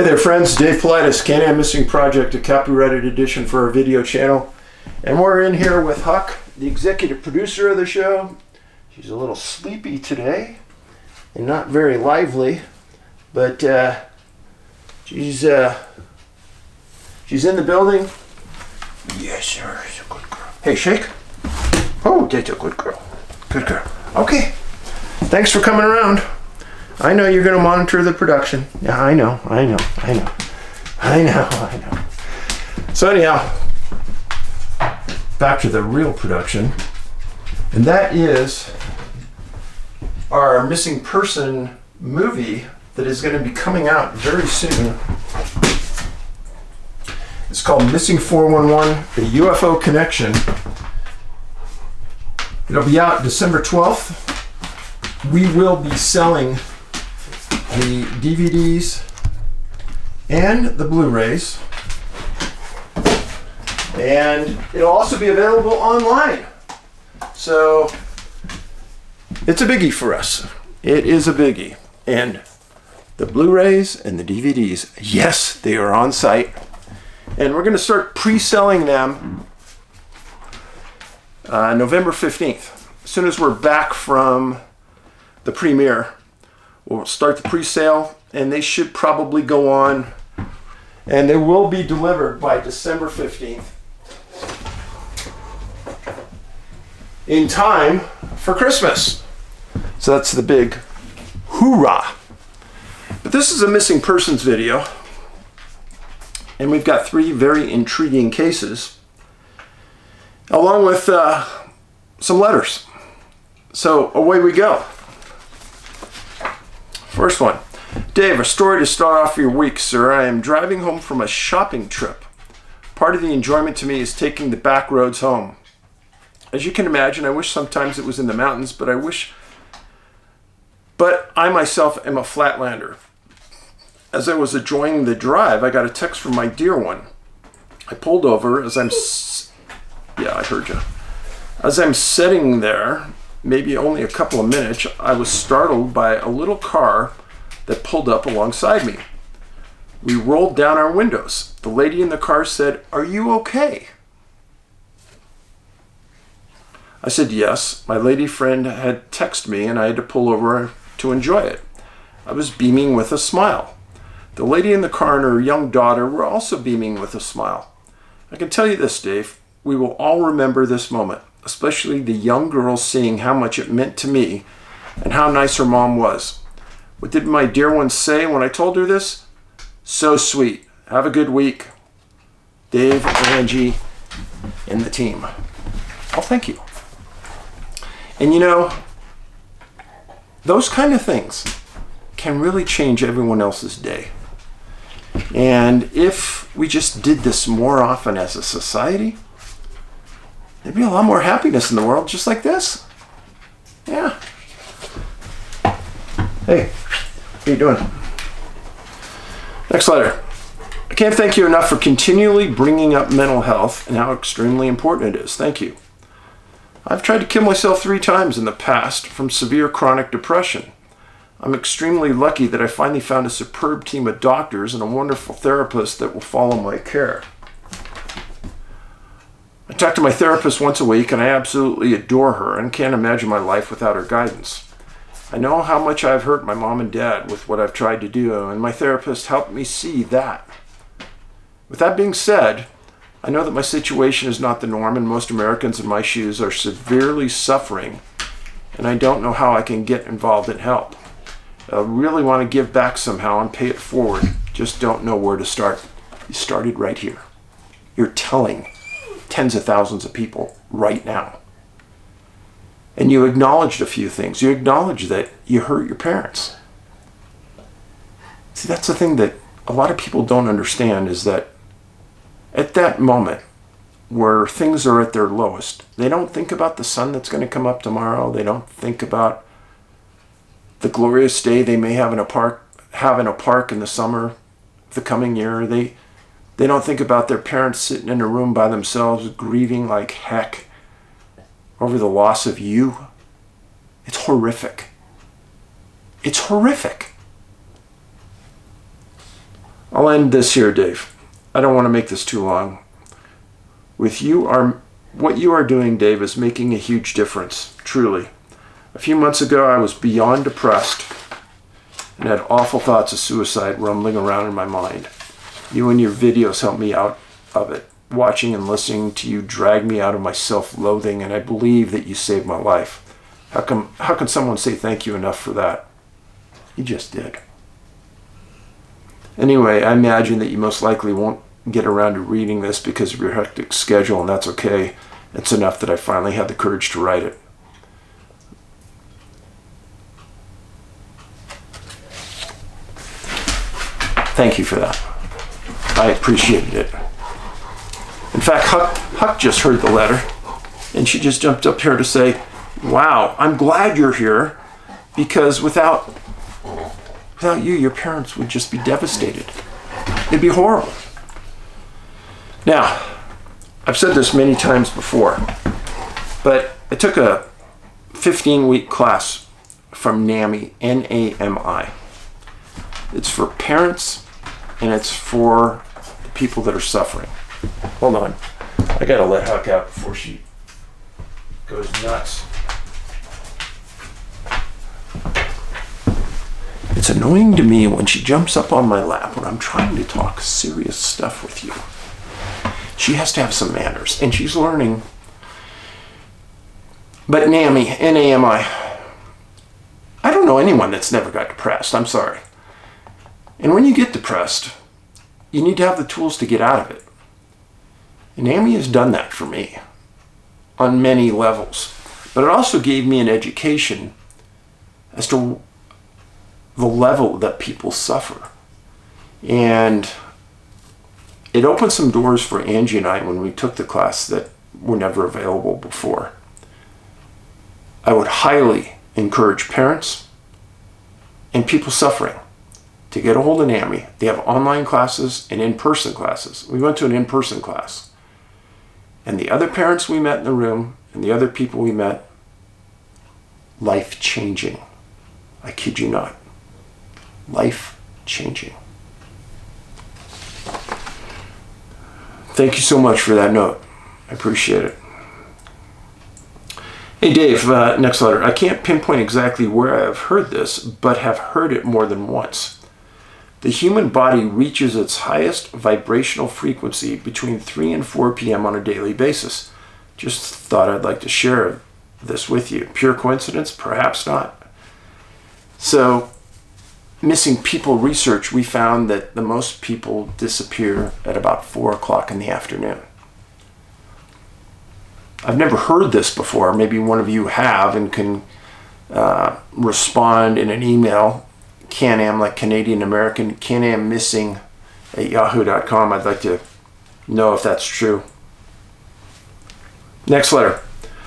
Hey there friends, Dave Paulides, CanAm Missing Project, a copyrighted edition for our video channel. And we're in here with Huck, the executive producer of the show. She's a little sleepy today and not very lively, but she's in the building. Yes sir, she's a good girl. Hey, shake. Oh, that's a good girl. Good girl. Okay, thanks for coming around. I know you're going to monitor the production. Yeah, I know. So anyhow, back to the real production. And that is our missing person movie that is going to be coming out very soon. It's called Missing 411, A UFO Connection. It'll be out December 12th. We will be selling the DVDs and the Blu-rays, and it'll also be available online. So it's a biggie for us. It is a biggie. And the Blu-rays and the DVDs, yes, they are on site, and we're going to start pre-selling them November 15th. As soon as we're back from the premiere, we'll start the pre-sale, and they should probably go on, and they will be delivered by December 15th in time for Christmas. So that's the big hoorah. But this is a missing persons video, and we've got 3 very intriguing cases along with some letters. So away we go. First one. Dave, a story to start off your week, sir. I am driving home from a shopping trip. Part of the enjoyment to me is taking the back roads home. As you can imagine, I wish sometimes it was in the mountains, but I myself am a flatlander. As I was enjoying the drive, I got a text from my dear one. I pulled over as I heard you. As I'm sitting there, maybe only a couple of minutes, I was startled by a little car that pulled up alongside me. We rolled down our windows. The lady in the car said, "Are you okay?" I said yes. My lady friend had texted me and I had to pull over to enjoy it. I was beaming with a smile. The lady in the car and her young daughter were also beaming with a smile. I can tell you this, Dave, we will all remember this moment, especially the young girl seeing how much it meant to me and how nice her mom was. What did my dear one say when I told her this? So sweet. Have a good week. Dave, Angie, and the team. Oh, thank you. And you know, those kind of things can really change everyone else's day. And if we just did this more often as a society, there'd be a lot more happiness in the world just like this. Yeah. Hey, how you doing? Next letter. I can't thank you enough for continually bringing up mental health and how extremely important it is. Thank you. I've tried to kill myself 3 times in the past from severe chronic depression. I'm extremely lucky that I finally found a superb team of doctors and a wonderful therapist that will follow my care. I talk to my therapist once a week, and I absolutely adore her and can't imagine my life without her guidance. I know how much I've hurt my mom and dad with what I've tried to do, and my therapist helped me see that. With that being said, I know that my situation is not the norm, and most Americans in my shoes are severely suffering, and I don't know how I can get involved and help. I really want to give back somehow and pay it forward, just don't know where to start. You started right here. You're telling tens of thousands of people right now. And you acknowledged a few things. You acknowledged that you hurt your parents. See, that's the thing that a lot of people don't understand, is that at that moment where things are at their lowest, they don't think about the sun that's going to come up tomorrow. They don't think about the glorious day they may have in a park in the summer of the coming year. They don't think about their parents sitting in a room by themselves grieving like heck over the loss of you. It's horrific. It's horrific. I'll end this here, Dave. I don't want to make this too long. What you are doing, Dave, is making a huge difference, truly. A few months ago, I was beyond depressed and had awful thoughts of suicide rumbling around in my mind. You and your videos helped me out of it. Watching and listening to you drag me out of my self-loathing, and I believe that you saved my life. How can someone say thank you enough for that? You just did. Anyway, I imagine that you most likely won't get around to reading this because of your hectic schedule, and that's okay. It's enough that I finally had the courage to write it. Thank you for that. I appreciated it. In fact, Huck just heard the letter, and she just jumped up here to say, wow, I'm glad you're here, because without you, your parents would just be devastated. It'd be horrible. Now, I've said this many times before, but I took a 15-week class from NAMI, N-A-M-I. It's for parents, and it's for the people that are suffering. Hold on. I gotta let Huck out before she goes nuts. It's annoying to me when she jumps up on my lap when I'm trying to talk serious stuff with you. She has to have some manners, and she's learning. But NAMI, N-A-M-I, I don't know anyone that's never got depressed. I'm sorry. And when you get depressed, you need to have the tools to get out of it. And NAMI has done that for me on many levels. But it also gave me an education as to the level that people suffer. And it opened some doors for Angie and I when we took the class that were never available before. I would highly encourage parents and people suffering to get a hold of NAMI. They have online classes and in-person classes. We went to an in-person class. And the other parents we met in the room and the other people we met, life-changing. I kid you not. Life-changing. Thank you so much for that note. I appreciate it. Hey Dave, next letter. I can't pinpoint exactly where I have heard this, but have heard it more than once. The human body reaches its highest vibrational frequency between 3 and 4 p.m. on a daily basis. Just thought I'd like to share this with you. Pure coincidence? Perhaps not. So, missing people research, we found that the most people disappear at about 4 o'clock in the afternoon. I've never heard this before. Maybe one of you have and can respond in an email. CanAm, like Canadian American, CanAm missing at yahoo.com. I'd like to know if that's true. Next letter.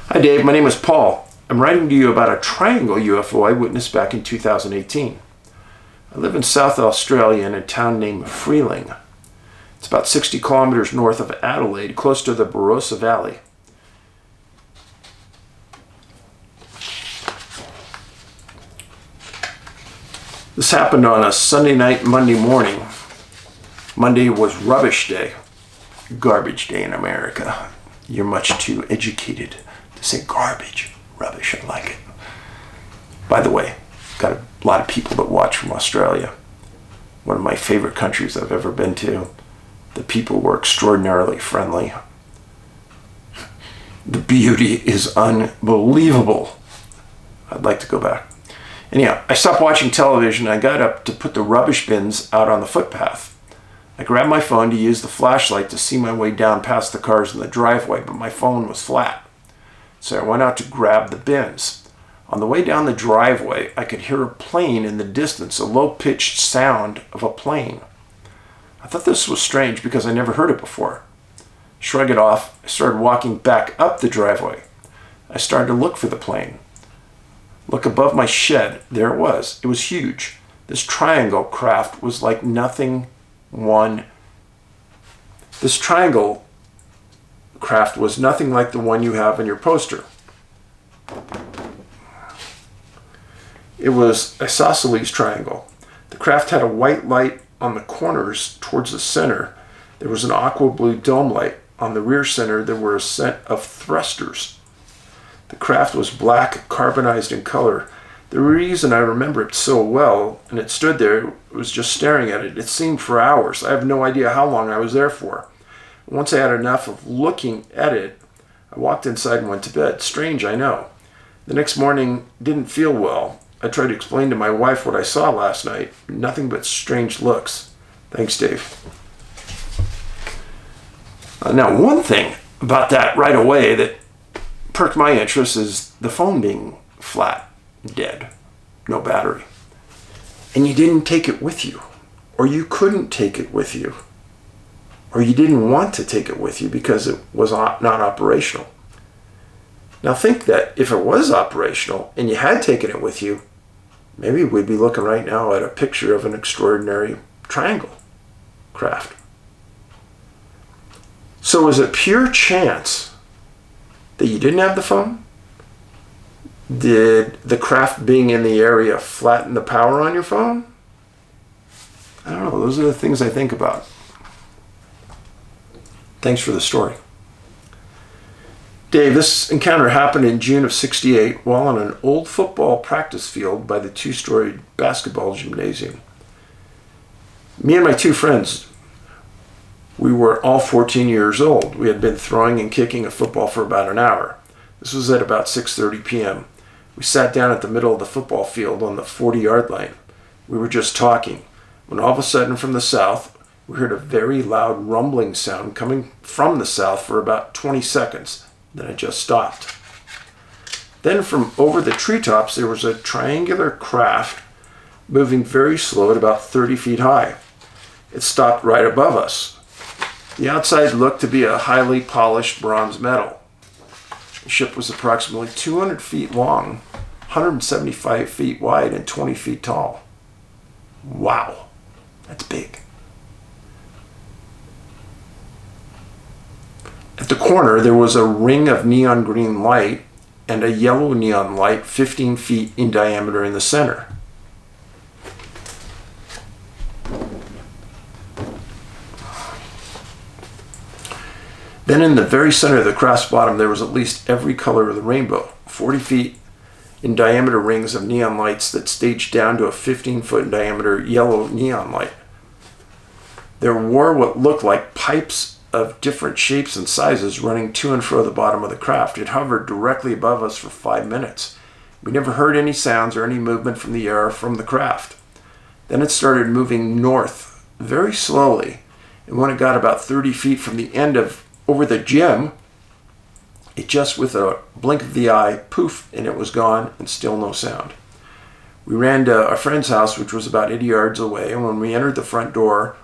Hi Dave, my name is Paul. I'm writing to you about a triangle UFO I witnessed back in 2018. I live in South Australia in a town named Freeling. It's about 60 kilometers north of Adelaide, close to the Barossa Valley. This happened on a Sunday night, Monday morning. Monday was rubbish day. Garbage day in America. You're much too educated to say garbage. Rubbish, I like it. By the way, got a lot of people that watch from Australia. One of my favorite countries I've ever been to. The people were extraordinarily friendly. The beauty is unbelievable. I'd like to go back. Anyhow, I stopped watching television and I got up to put the rubbish bins out on the footpath. I grabbed my phone to use the flashlight to see my way down past the cars in the driveway, but my phone was flat. So I went out to grab the bins. On the way down the driveway, I could hear a plane in the distance, a low-pitched sound of a plane. I thought this was strange because I never heard it before. Shrug it off, I started walking back up the driveway. I started to look for the plane. Look above my shed, there it was. It was huge. This triangle craft was like nothing This triangle craft was nothing like the one you have in your poster. It was isosceles triangle. The craft had a white light on the corners towards the center, there was an aqua blue dome light. On the rear center, there were a set of thrusters. The craft was black, carbonized in color. The reason I remember it so well, and it stood there, was just staring at it. It seemed for hours. I have no idea how long I was there for. Once I had enough of looking at it, I walked inside and went to bed. Strange, I know. The next morning, didn't feel well. I tried to explain to my wife what I saw last night. Nothing but strange looks. Thanks, Dave. Now, one thing about that right away that perked my interest is the phone being flat, dead, no battery. And you didn't take it with you, or you couldn't take it with you, or you didn't want to take it with you because it was not operational. Now think that if it was operational and you had taken it with you, maybe we'd be looking right now at a picture of an extraordinary triangle craft. So is it pure chance that you didn't have the phone? Did the craft being in the area flatten the power on your phone? I don't know. Those are the things I think about. Thanks for the story. Dave, this encounter happened in June of '68 while on an old football practice field by the two-story basketball gymnasium. Me and my two friends, we were all 14 years old. We had been throwing and kicking a football for about an hour. This was at about 6:30 p.m. We sat down at the middle of the football field on the 40-yard line. We were just talking, when all of a sudden from the south, we heard a very loud rumbling sound coming from the south for about 20 seconds. Then it just stopped. Then from over the treetops, there was a triangular craft moving very slow at about 30 feet high. It stopped right above us. The outside looked to be a highly polished bronze metal. The ship was approximately 200 feet long, 175 feet wide, and 20 feet tall. Wow, that's big. At the corner, there was a ring of neon green light and a yellow neon light 15 feet in diameter in the center. Then in the very center of the craft's bottom, there was at least every color of the rainbow, 40 feet in diameter rings of neon lights that staged down to a 15-foot in diameter yellow neon light. There were what looked like pipes of different shapes and sizes running to and fro the bottom of the craft. It hovered directly above us for 5 minutes. We never heard any sounds or any movement from the air from the craft. Then it started moving north very slowly, and when it got about 30 feet from the end of over the gym, it just with a blink of the eye, poof, and it was gone, and still no sound. We ran to a friend's house, which was about 80 yards away, and when we entered the front door,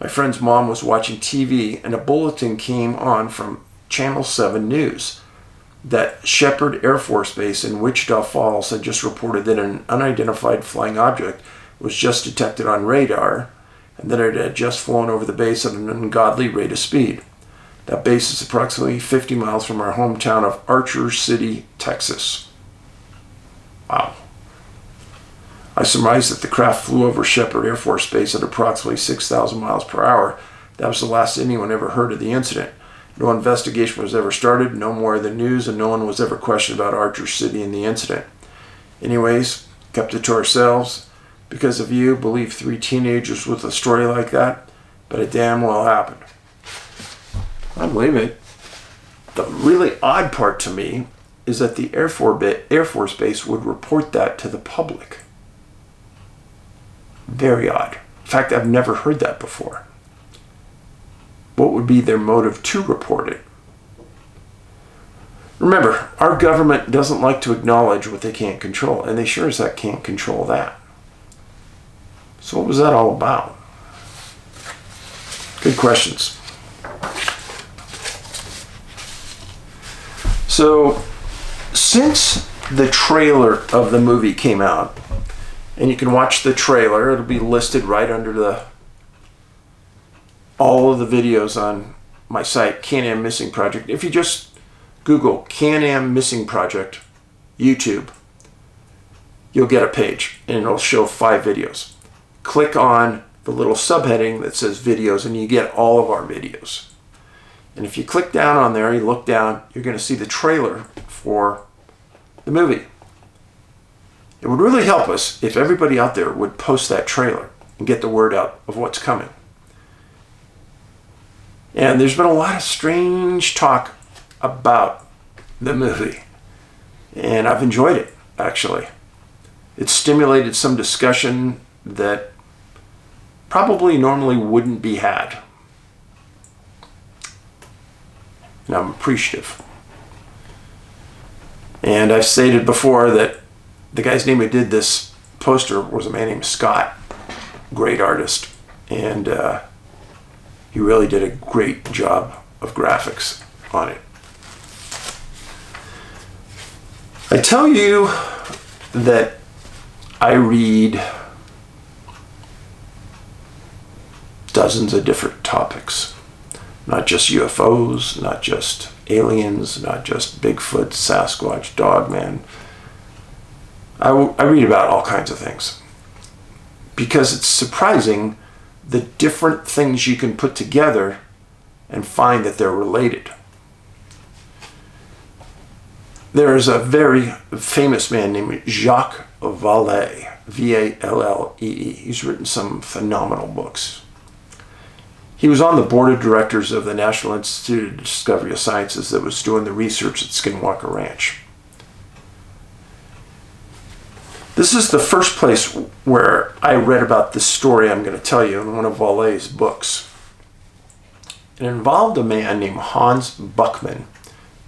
my friend's mom was watching TV, and a bulletin came on from Channel 7 News that Shepherd Air Force Base in Wichita Falls had just reported that an unidentified flying object was just detected on radar, and that it had just flown over the base at an ungodly rate of speed. That base is approximately 50 miles from our hometown of Archer City, Texas. Wow. I surmised that the craft flew over Shepherd Air Force Base at approximately 6,000 miles per hour. That was the last anyone ever heard of the incident. No investigation was ever started, no more of the news, and no one was ever questioned about Archer City and the incident. Anyways, kept it to ourselves. Because of you, believe 3 teenagers with a story like that, but it damn well happened. I believe it. The really odd part to me is that the Air Force Base would report that to the public. Very odd. In fact, I've never heard that before. What would be their motive to report it? Remember, our government doesn't like to acknowledge what they can't control, and they sure as heck can't control that. So what was that all about? Good questions. So, since the trailer of the movie came out, and you can watch the trailer, it'll be listed right under all of the videos on my site, CanAm Missing Project. If you just Google CanAm Missing Project, YouTube, you'll get a page, and it'll show 5 videos. Click on the little subheading that says videos, and you get all of our videos. And if you click down on there, you look down, you're going to see the trailer for the movie. It would really help us if everybody out there would post that trailer and get the word out of what's coming. And there's been a lot of strange talk about the movie, and I've enjoyed it, actually. It's stimulated some discussion that probably normally wouldn't be had. And I'm appreciative. And I've stated before that the guy's name who did this poster was a man named Scott, great artist, and he really did a great job of graphics on it. I tell you that I read dozens of different topics. Not just UFOs, not just aliens, not just Bigfoot, Sasquatch, Dogman. I read about all kinds of things because it's surprising the different things you can put together and find that they're related. There is a very famous man named Jacques Vallée, V-A-L-L-E-E. He's written some phenomenal books. He was on the board of directors of the National Institute of Discovery of Sciences that was doing the research at Skinwalker Ranch. This is the first place where I read about this story I'm going to tell you in one of Vallée's books. It involved a man named Hans Buchmann,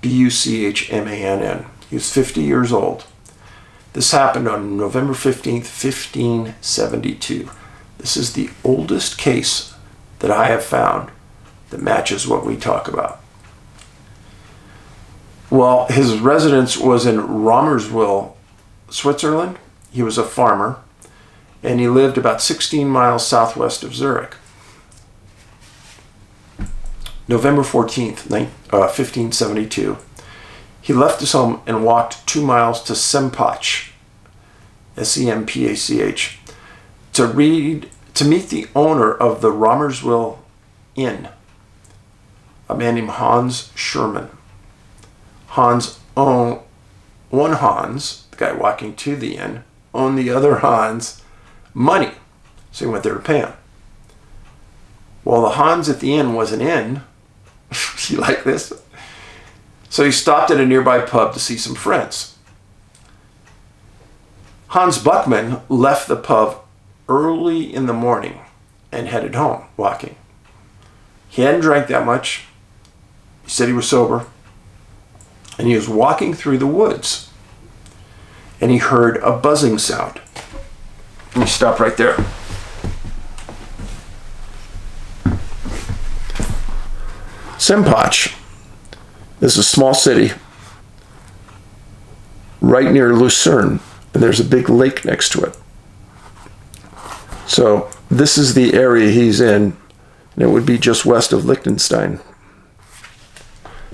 B-U-C-H-M-A-N-N. He was 50 years old. This happened on November 15th, 1572. This is the oldest case that I have found that matches what we talk about. Well, his residence was in Romersville, Switzerland. He was a farmer, and he lived about 16 miles southwest of Zurich. November 14th, 1572, he left his home and walked 2 miles to Sempach, S-E-M-P-A-C-H, to meet the owner of the Romersville Inn, a man named Hans Sherman. One Hans, the guy walking to the inn, owned the other Hans money, so he went there to pay him. Well, the Hans at the inn wasn't in. You like this? So he stopped at a nearby pub to see some friends. Hans Buchmann left the pub early in the morning and headed home walking. He hadn't drank that much. He said he was sober. And he was walking through the woods. And he heard a buzzing sound. Let me stop right there. Sempach is a small city right near Lucerne, and there's a big lake next to it. So this is the area he's in, and it would be just west of Liechtenstein.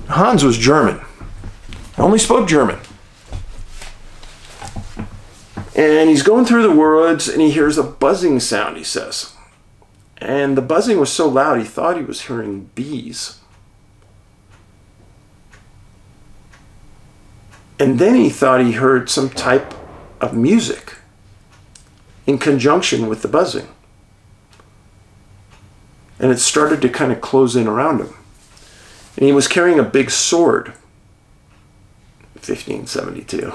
Hans was German. He only spoke German. And he's going through the woods, and he hears a buzzing sound, he says. And the buzzing was so loud, he thought he was hearing bees. And then he thought he heard some type of music in conjunction with the buzzing. And it started to kind of close in around him. And he was carrying a big sword, 1572.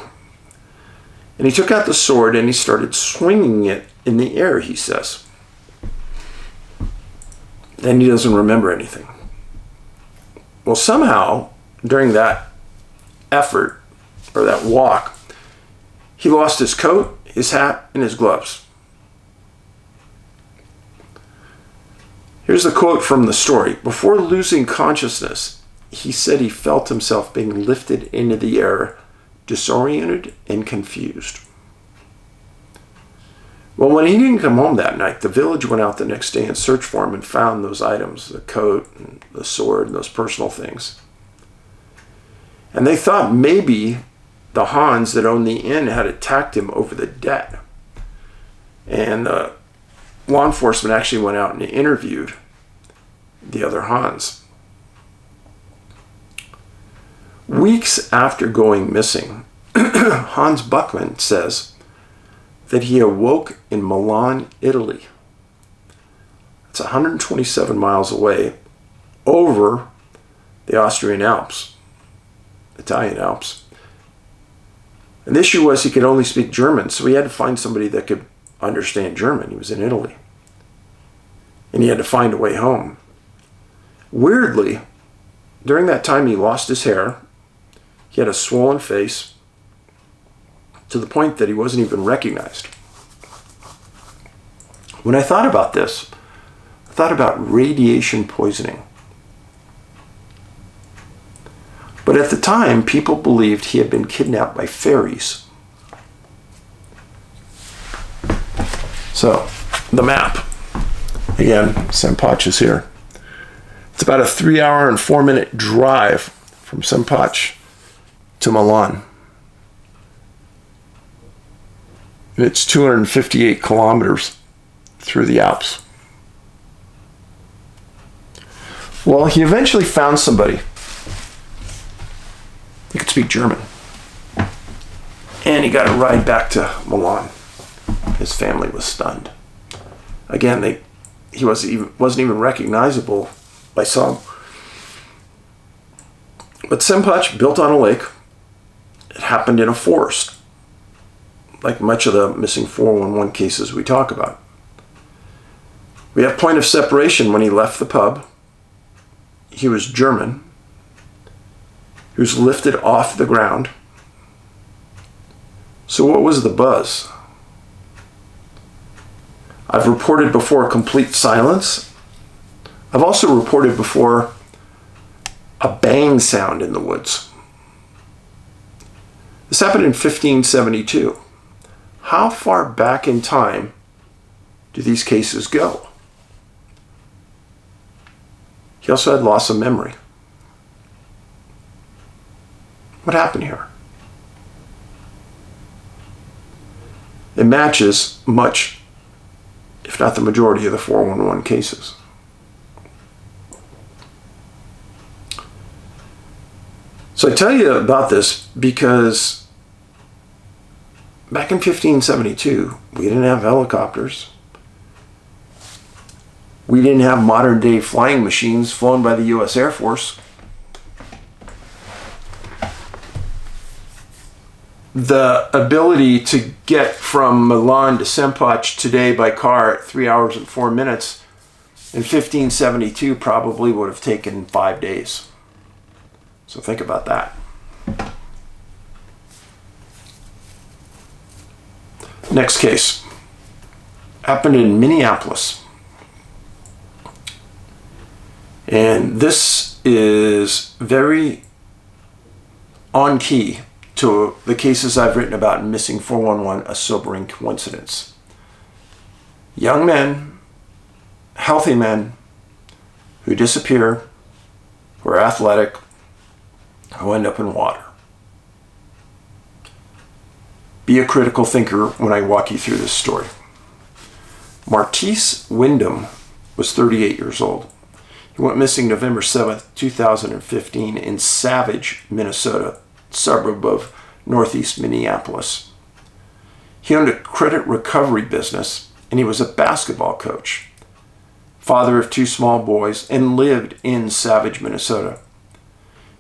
And he took out the sword and he started swinging it in the air, he says. Then he doesn't remember anything. Well, somehow, during that effort, or that walk, he lost his coat, his hat, and his gloves. Here's the quote from the story. Before losing consciousness, he said he felt himself being lifted into the air, disoriented and confused. Well, when he didn't come home that night, the village went out the next day and searched for him and found those items, the coat and the sword and those personal things. And they thought maybe the Hans that owned the inn had attacked him over the debt. And law enforcement actually went out and interviewed the other Hans. Weeks after going missing, Hans Buchmann says that he awoke in Milan, Italy. It's 127 miles away over the Austrian Alps, Italian Alps. And the issue was he could only speak German, so he had to find somebody that could understand German. He was in Italy. And he had to find a way home. Weirdly, during that time he lost his hair. He had a swollen face to the point that he wasn't even recognized. When I thought about this, I thought about radiation poisoning. But at the time, people believed he had been kidnapped by fairies. So, the map. Again, Sempach is here. It's about a 3-hour and 4-minute drive from Sempach to Milan. And it's 258 kilometers through the Alps. Well, he eventually found somebody. He could speak German. And he got a ride back to Milan. His family was stunned. Again, he wasn't even recognizable by some. But Sempach, built on a lake, it happened in a forest, like much of the missing 411 cases we talk about. We have point of separation when he left the pub. He was German. He was lifted off the ground. So what was the buzz? I've reported before complete silence. I've also reported before a bang sound in the woods. This happened in 1572. How far back in time do these cases go? He also had loss of memory. What happened here? It matches much, if not the majority, of the 411 cases. So I tell you about this because back in 1572, we didn't have helicopters. We didn't have modern day flying machines flown by the U.S. Air Force. The ability to get from Milan to Sempach today by car at 3 hours and 4 minutes in 1572 probably would have taken 5 days. So think about that. Next case happened in Minneapolis. And this is very on key to the cases I've written about in Missing 411, a sobering coincidence. Young men, healthy men, who disappear, who are athletic, who end up in water. Be a critical thinker when I walk you through this story. Martise Windom was 38 years old. He went missing November 7th, 2015 in Savage, Minnesota, suburb of northeast Minneapolis. He owned a credit recovery business, and he was a basketball coach, father of 2 small boys, and lived in Savage, Minnesota.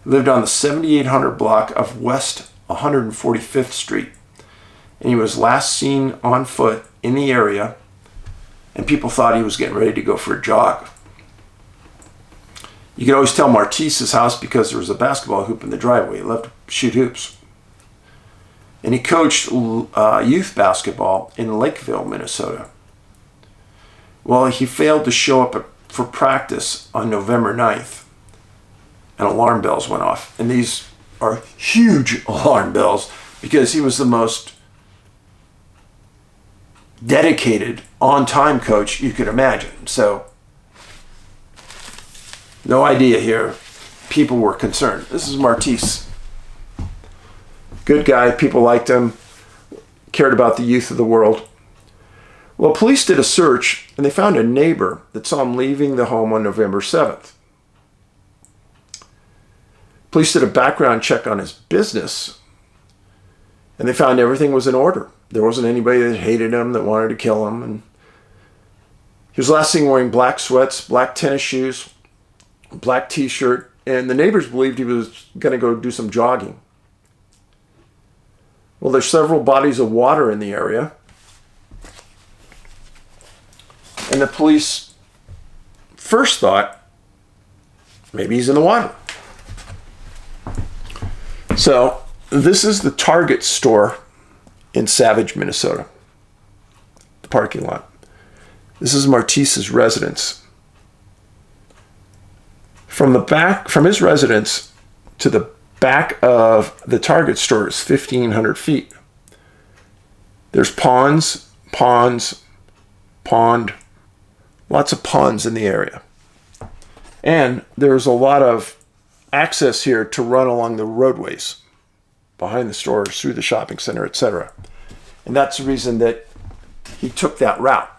He lived on the 7800 block of West 145th Street, and he was last seen on foot in the area, and people thought he was getting ready to go for a jog. You could always tell Martise's house because there was a basketball hoop in the driveway. He loved to shoot hoops. And he coached youth basketball in Lakeville, Minnesota. Well, he failed to show up for practice on November 9th, and alarm bells went off. And these are huge alarm bells because he was the most dedicated, on-time coach you could imagine. So, no idea here. People were concerned. This is Martise. Good guy. People liked him. Cared about the youth of the world. Well, police did a search and they found a neighbor that saw him leaving the home on November 7th. Police did a background check on his business and they found everything was in order. There wasn't anybody that hated him, that wanted to kill him. And he was last seen wearing black sweats, black tennis shoes, black t-shirt, and the neighbors believed he was going to go do some jogging. Well, there's several bodies of water in the area. And the police first thought, maybe he's in the water. So this is the Target store in Savage, Minnesota, the parking lot. This is Martise's residence. From his residence to the back of the Target store is 1,500 feet. There's pond, lots of ponds in the area. And there's a lot of access here to run along the roadways behind the stores, through the shopping center, etc. And that's the reason that he took that route.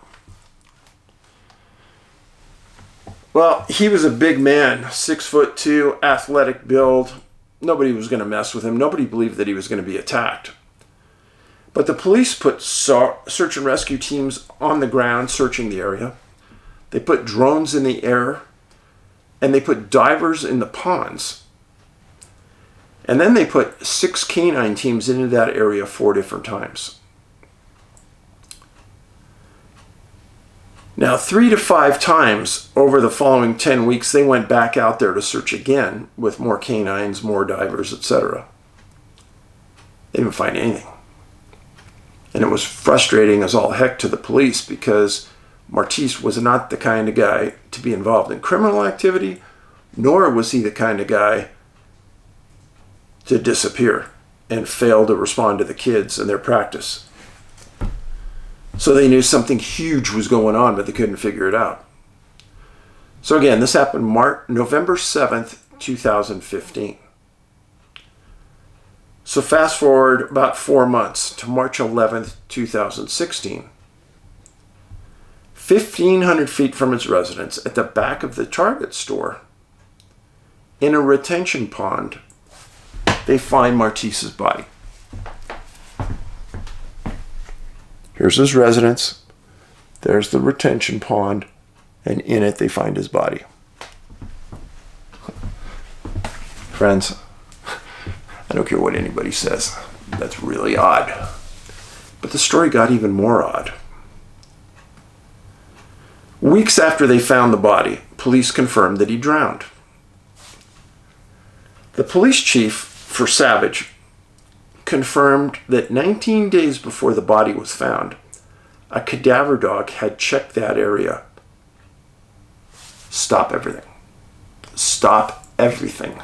Well, he was a big man, 6'2", athletic build. Nobody was going to mess with him. Nobody believed that he was going to be attacked. But the police put search and rescue teams on the ground searching the area. They put drones in the air, and they put divers in the ponds. And then they put 6 canine teams into that area 4 different times. Now, 3 to 5 times over the following 10 weeks, they went back out there to search again with more canines, more divers, etc. They didn't find anything. And it was frustrating as all heck to the police because Martise was not the kind of guy to be involved in criminal activity, nor was he the kind of guy to disappear and fail to respond to the kids and their practice. So they knew something huge was going on, but they couldn't figure it out. So again, this happened November 7th, 2015. So fast forward about 4 months to March 11th, 2016. 1,500 feet from his residence, at the back of the Target store, in a retention pond, they find Martise's body. Here's his residence. There's the retention pond, and in it they find his body. Friends, I don't care what anybody says. That's really odd. But the story got even more odd. Weeks after they found the body, police confirmed that he drowned. The police chief for Savage confirmed that 19 days before the body was found, a cadaver dog had checked that area. Stop everything. Stop everything.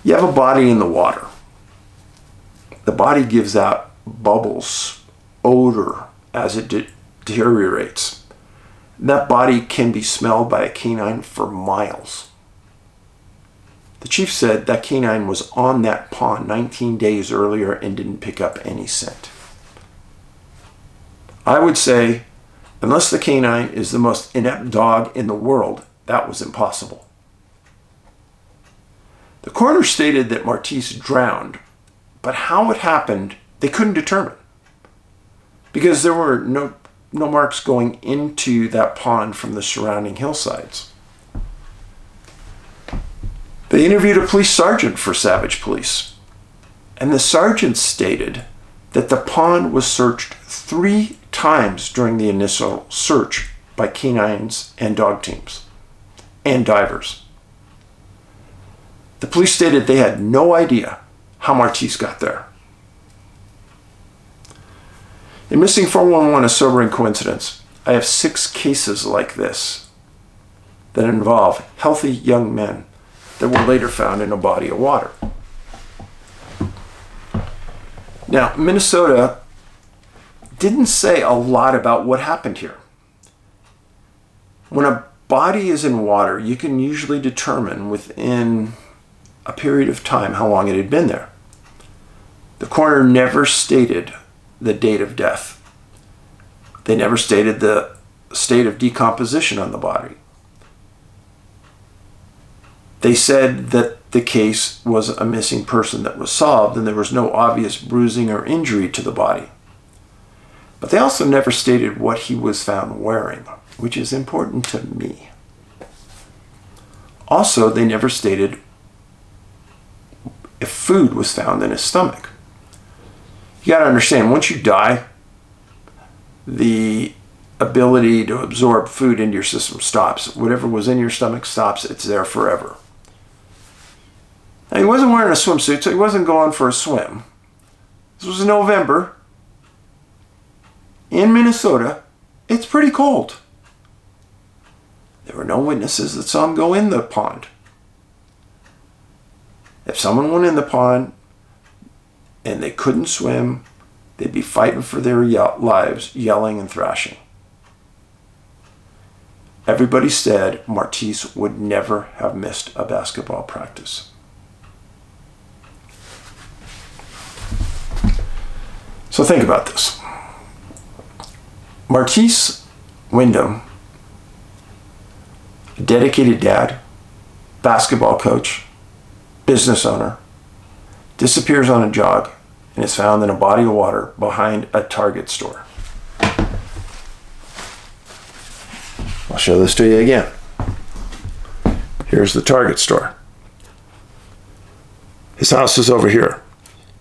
You have a body in the water. The body gives out bubbles, odor as it deteriorates. That body can be smelled by a canine for miles. The chief said that canine was on that pond 19 days earlier and didn't pick up any scent. I would say, unless the canine is the most inept dog in the world, that was impossible. The coroner stated that Martise drowned, but how it happened, they couldn't determine, because there were no marks going into that pond from the surrounding hillsides. They interviewed a police sergeant for Savage Police, and the sergeant stated that the pond was searched 3 times during the initial search by canines and dog teams and divers. The police stated they had no idea how Martise got there. In Missing 411, a sobering coincidence, I have 6 cases like this that involve healthy young men that were later found in a body of water. Now, Minnesota didn't say a lot about what happened here. When a body is in water, you can usually determine within a period of time how long it had been there. The coroner never stated the date of death, They never stated the state of decomposition on the body. They said that the case was a missing person that was solved and there was no obvious bruising or injury to the body. But they also never stated what he was found wearing, which is important to me. Also, they never stated if food was found in his stomach. You got to understand, once you die, the ability to absorb food into your system stops. Whatever was in your stomach stops. It's there forever. Now, he wasn't wearing a swimsuit, so he wasn't going for a swim. This was in November. In Minnesota, it's pretty cold. There were no witnesses that saw him go in the pond. If someone went in the pond and they couldn't swim, they'd be fighting for their lives, yelling and thrashing. Everybody said Martise would never have missed a basketball practice. So think about this. Martise Windom, a dedicated dad, basketball coach, business owner, disappears on a jog and is found in a body of water behind a Target store. I'll show this to you again. Here's the Target store. His house is over here.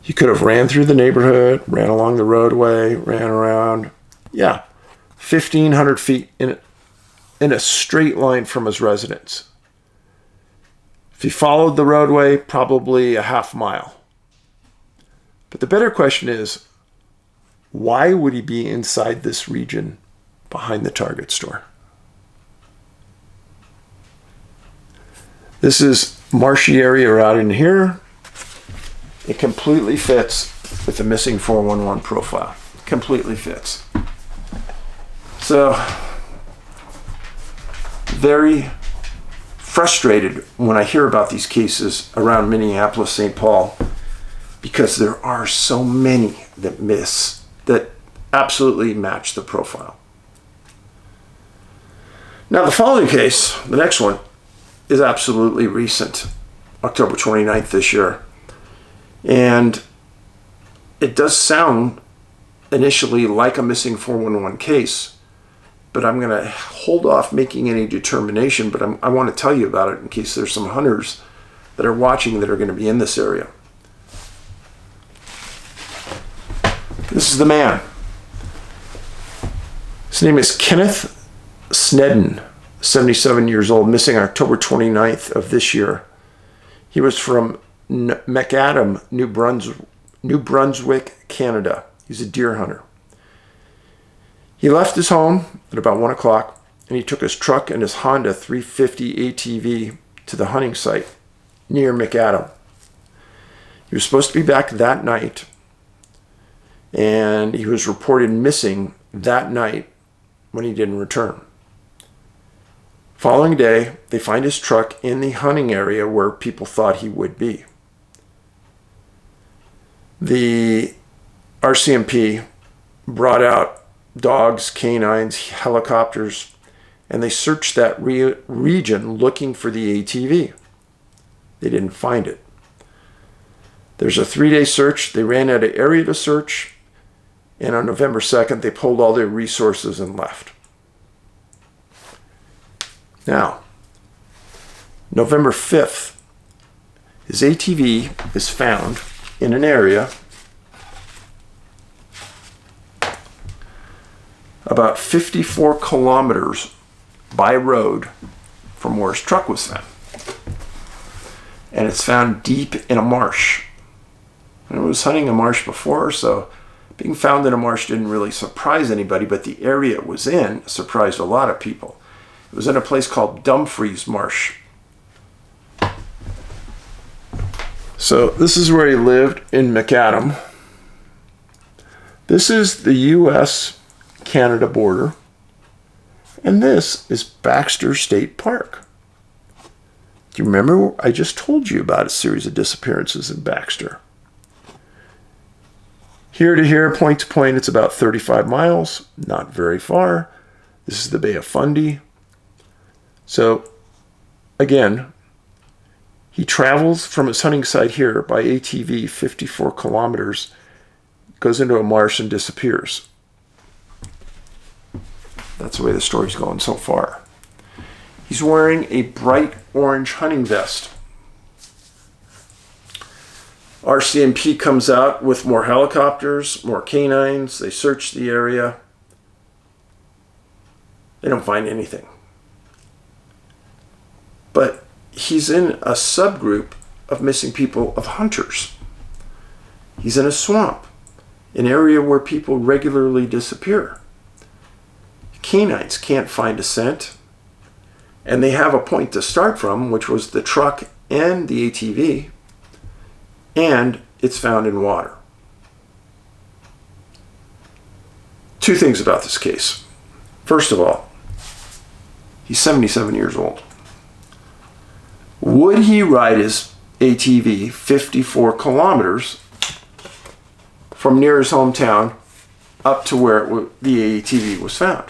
He could have ran through the neighborhood, ran along the roadway, ran around. Yeah, 1,500 feet in a straight line from his residence. If he followed the roadway, probably a half mile. But the better question is, why would he be inside this region behind the Target store? This is marshy area out in here. It completely fits with the missing 411 profile. Completely fits. So, very frustrated when I hear about these cases around Minneapolis, St. Paul, because there are so many that absolutely match the profile. Now, the following case, the next one, is absolutely recent, October 29th this year. And it does sound initially like a missing 411 case, but I'm going to hold off making any determination, but I want to tell you about it in case there's some hunters that are watching that are going to be in this area. This is the man. His name is Kenneth Snedder, 77 years old, missing October 29th of this year. He was from McAdam, New Brunswick, Canada. He's a deer hunter. He left his home at about 1 o'clock and he took his truck and his Honda 350 ATV to the hunting site near McAdam. He was supposed to be back that night and he was reported missing that night when he didn't return. Following day, they find his truck in the hunting area where people thought he would be. The RCMP brought out dogs, canines, helicopters, and they searched that region looking for the ATV. They didn't find it. There's a 3-day search. They ran out of area to search, and on November 2nd, they pulled all their resources and left. Now, November 5th, his ATV is found in an area about 54 kilometers by road from where his truck was found. And it's found deep in a marsh. And it was hunting a marsh before, so being found in a marsh didn't really surprise anybody, but the area it was in surprised a lot of people. It was in a place called Dumfries Marsh. So this is where he lived in McAdam. This is the U.S.-Canada border. And this is Baxter State Park. Do you remember I just told you about a series of disappearances in Baxter? Here to here, point to point, it's about 35 miles, not very far. This is the Bay of Fundy. So, again, he travels from his hunting site here by ATV 54 kilometers, goes into a marsh and disappears. That's the way the story's going so far. He's wearing a bright orange hunting vest. RCMP comes out with more helicopters, more canines. They search the area. They don't find anything. But he's in a subgroup of missing people of hunters. He's in a swamp, an area where people regularly disappear. Canines can't find a scent, and they have a point to start from, which was the truck and the ATV, and it's found in water. Two things about this case. First of all, he's 77 years old. Would he ride his ATV 54 kilometers from near his hometown up to where the ATV was found?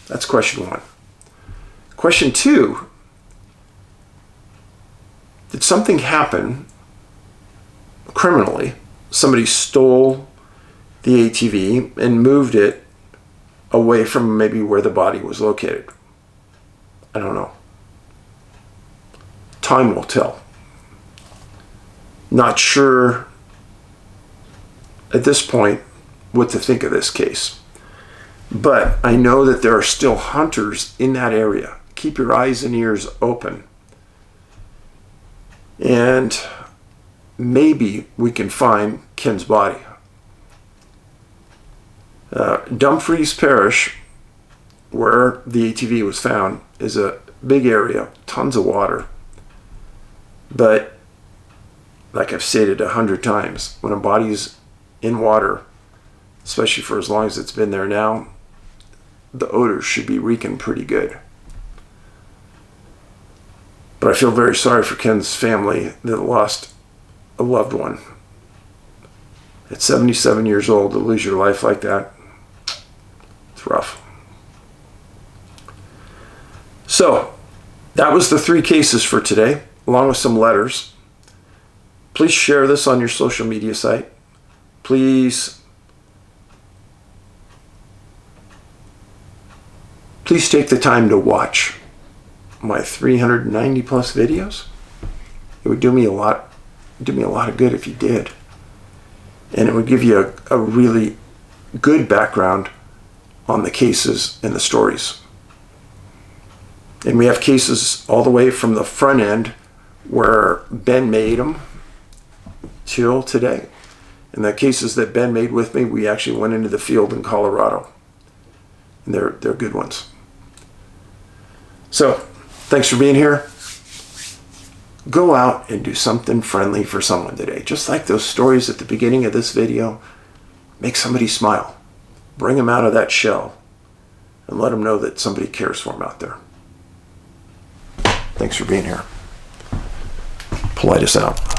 That's question one. Question two, did something happen criminally? Somebody stole the ATV and moved it away from maybe where the body was located. I don't know. Time will tell. Not sure at this point what to think of this case. But I know that there are still hunters in that area. Keep your eyes and ears open. And maybe we can find Ken's body. Dumfries Parish, where the ATV was found, is a big area, tons of water. But, like I've stated 100 times, when a body's in water, especially for as long as it's been there now, the odors should be reeking pretty good. But I feel very sorry for Ken's family that lost a loved one. At 77 years old, to lose your life like that, it's rough. So, that was the 3 cases for today, along with some letters. Please share this on your social media site. Please take the time to watch my 390 plus videos. It would do me a lot of good if you did. And it would give you a really good background on the cases and the stories. And we have cases all the way from the front end where Ben made them till today. And the cases that Ben made with me, we actually went into the field in Colorado. And they're good ones. So, thanks for being here. Go out and do something friendly for someone today. Just like those stories at the beginning of this video. Make somebody smile. Bring them out of that shell. And let them know that somebody cares for them out there. Thanks for being here. Paulides out.